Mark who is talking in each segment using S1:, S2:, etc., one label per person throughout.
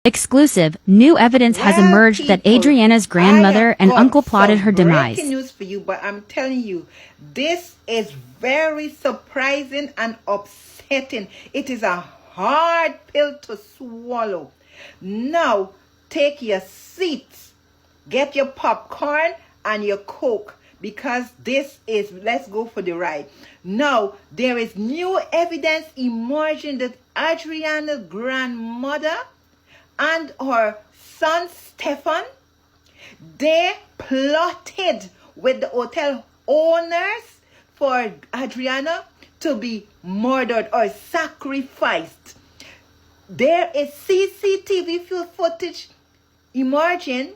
S1: Exclusive, new evidence has
S2: Well,
S1: emerged that
S2: people,
S1: Adrianna's
S2: I
S1: grandmother
S2: have
S1: and
S2: got
S1: uncle plotted
S2: some
S1: her
S2: breaking
S1: demise.
S2: news for you, but I'm telling you, this is very surprising and upsetting. It is a hard pill to swallow. Now, take your seats, get your popcorn and your Coke, because this is, let's go for the ride. Now, there is new evidence emerging that Adrianna's grandmother and her son Stefan, they plotted with the hotel owners for Adrianna to be murdered or sacrificed. There is CCTV footage emerging,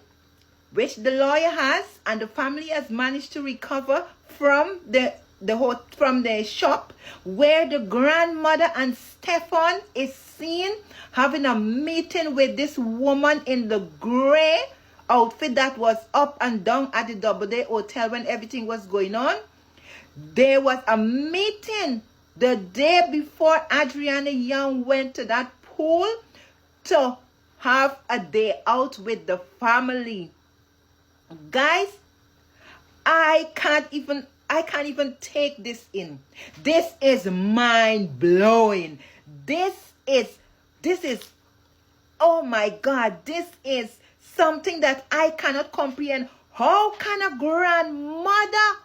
S2: which the lawyer has and the family has managed to recover from the shop, where the grandmother and Stefan is seen having a meeting with this woman in the gray outfit that was up and down at the Doubleday Hotel when everything was going on. There was a meeting the day before Adrianna Young went to that pool to have a day out with the family. Guys, I can't even take this in. This is mind blowing. This is oh my God, this is something that I cannot comprehend. How can a grandmother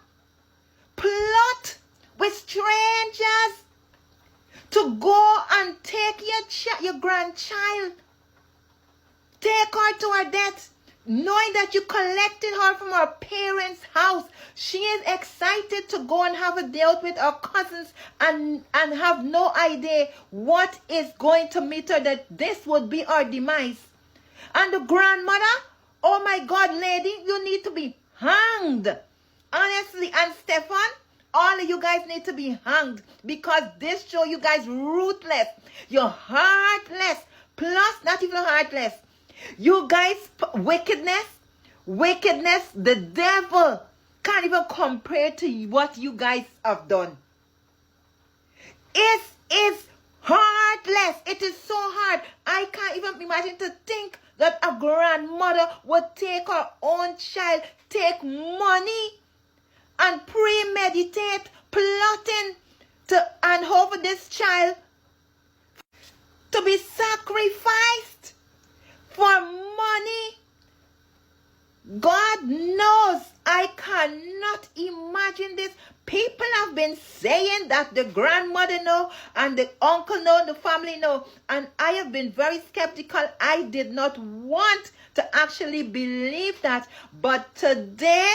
S2: plot with strangers to go and take your grandchild, take her to her death, knowing that you collected her from her parents' house? She is excited to go and have a day out with her cousins and have no idea what is going to meet her, that this would be her demise. And the grandmother, oh my God, lady, you need to be hanged. Honestly, and Stefan, all of you guys need to be hanged, because this show you guys ruthless. You're heartless. Plus, not even heartless. You guys, wickedness, the devil can't even compare to what you guys have done. It is heartless. It is so hard. I can't even imagine to think that a grandmother would take her own child, take money, and premeditate, plotting to hand over this child to be sacrificed for money. God knows I cannot imagine this. People have been saying that the grandmother know and the uncle know, the family know, and I have been very skeptical. I did not want to actually believe that, but today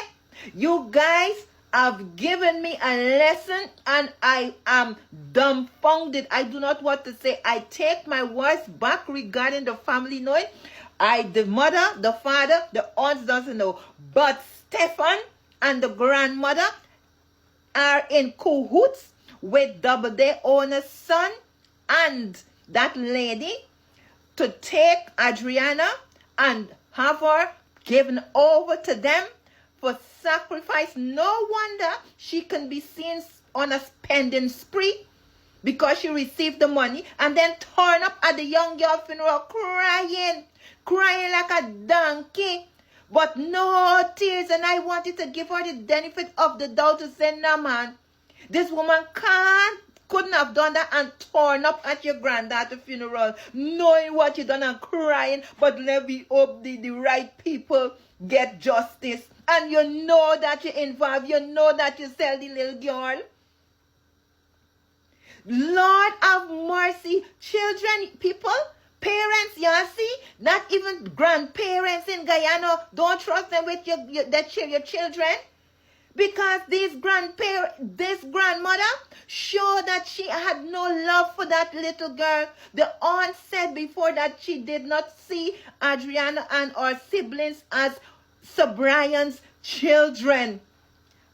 S2: you guys have given me a lesson and I am dumbfounded. I do not want to say. I take my words back regarding the family knowing. The mother, the father, the aunts doesn't know. But Stefan and the grandmother are in cahoots with Doubleday owner's son and that lady to take Adrianna and have her given over to them for sacrifice. No wonder she can be seen on a spending spree, because she received the money and then turn up at the young girl funeral crying like a donkey, but no tears. And I wanted to give her the benefit of the doubt to say, no man, this woman couldn't have done that and torn up at your granddaughter's funeral, knowing what you done and crying. But let me hope the right people get justice. And you know that you're involved. You know that you sell the little girl. Lord have mercy. Children, people, parents, you see, not even grandparents in Guyana, don't trust them with your children. Because this grandmother showed that she had no love for that little girl. The aunt said before that she did not see Adrianna and her siblings as Sir Brian's children.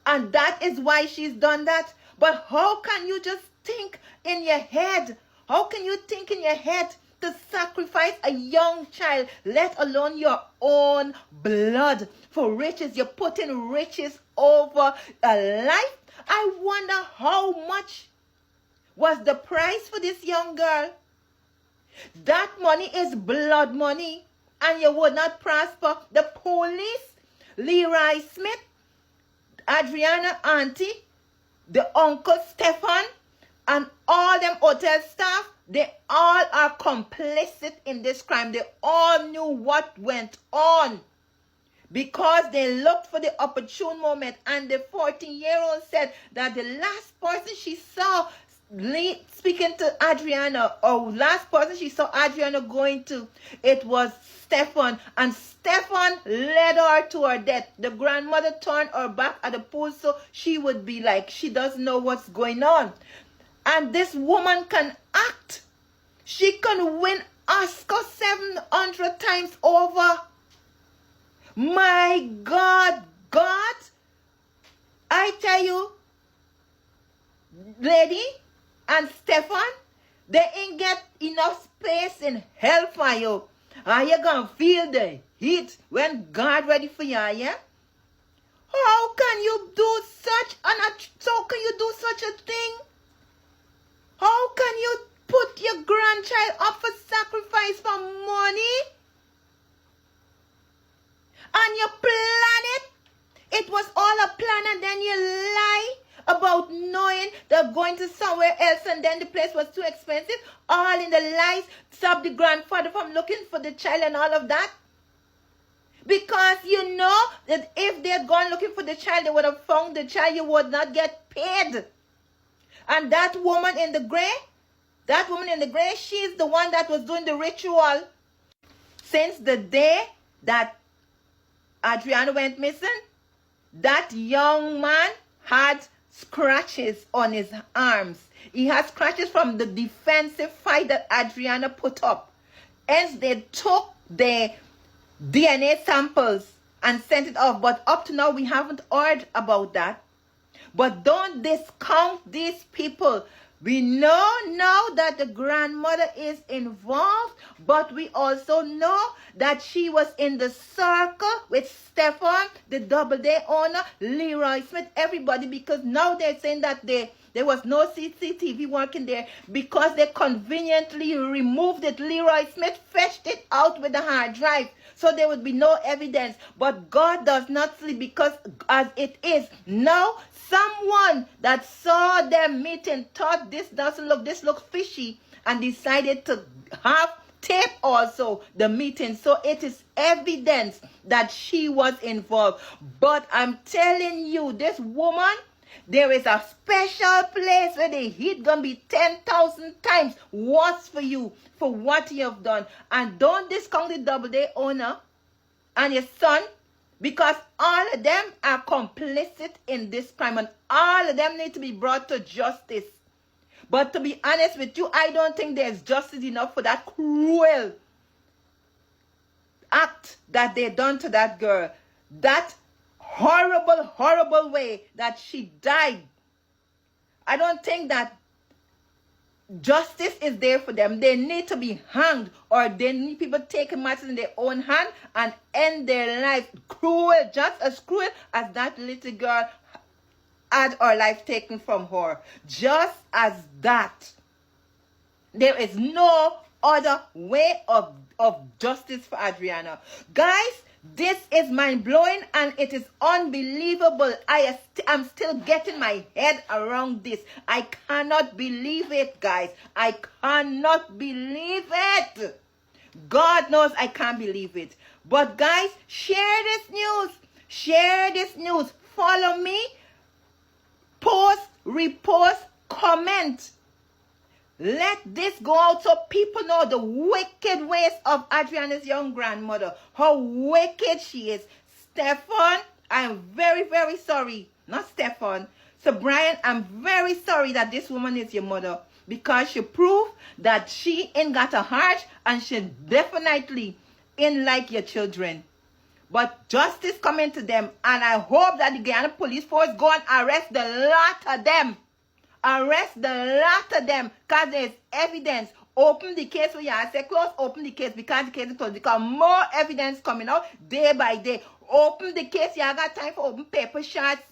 S2: And that is why she's done that. But how can you just think in your head? How can you think in your head to sacrifice a young child, let alone your own blood, for riches? You're putting riches over a life. I wonder how much was the price for this young girl. That money is blood money, and you would not prosper. The police, Leroy Smith, Adrianna auntie, the uncle Stefan, and all them hotel staff, they all are complicit in this crime. They all knew what went on because they looked for the opportune moment. And the 14-year-old said that the last person she saw speaking to Adrianna, or last person she saw Adrianna going to, it was Stefan, and Stefan led her to her death. The grandmother turned her back at the pool so she would be like she doesn't know what's going on. And this woman can act. She can win Oscar 700 times over. My God, God, I tell you, lady and Stefan, they ain't get enough space in hell for you. And you're going to feel the heat when God ready for you, yeah? How can you do such a thing? How can you put your grandchild up for sacrifice for money? And you plan it? It was all a plan, and then you lie about knowing they're going to somewhere else, and then the place was too expensive. All in the lies. Stop the grandfather from looking for the child and all of that. Because you know that if they had gone looking for the child, they would have found the child. You would not get paid. And that woman in the gray, she's the one that was doing the ritual. Since the day that Adrianna went missing, that young man had scratches on his arms. He had scratches from the defensive fight that Adrianna put up. Hence, they took the DNA samples and sent it off. But up to now, we haven't heard about that. But don't discount these people. We know now that the grandmother is involved, but we also know that she was in the circle with Stefan, the double day owner, Leroy Smith, everybody, because now they're saying that there was no CCTV working there because they conveniently removed it. Leroy Smith fetched it out with the hard drive. So there would be no evidence. But God does not sleep, because as it is now, someone that saw them meeting thought this looks fishy, and decided to have tape also the meeting. So it is evidence that she was involved. But I'm telling you, this woman, there is a special place where the heat gonna be 10,000 times worse for you for what you have done. And don't discount the double day owner and his son, because all of them are complicit in this crime, and all of them need to be brought to justice. But to be honest with you, I don't think there's justice enough for that cruel act that they done to that girl. That horrible, horrible way that she died. I don't think that justice is there for them. They need to be hanged, or they need people taking matters in their own hand and end their life. Cruel, just as cruel as that little girl had her life taken from her. Just as that. There is no other way of justice for Adrianna. Guys, this is mind-blowing, and it is unbelievable. I am still getting my head around this. I cannot believe it, guys. I cannot believe it. God knows I can't believe it. But guys, share this news. Share this news. Follow me. Post, repost, comment. Let this go out so people know the wicked ways of Adrianna's young grandmother. How wicked she is. Stefan, I'm very, very sorry. Not Stefan. So Brian, I'm very sorry that this woman is your mother, because she proved that she ain't got a heart, and she definitely ain't like your children. But justice coming to them, and I hope that the Guyana police force go and arrest the lot of them. Arrest the lot of them, because there's evidence. Open the case when you say close, open the case because the case is closed. Because more evidence coming out day by day. Open the case. Y'all got time for open paper shots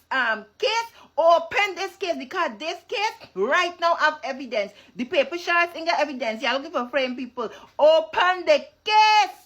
S2: case. Open this case because this case right now have evidence. The paper shots ain't got evidence. Y'all looking for frame people. Open the case.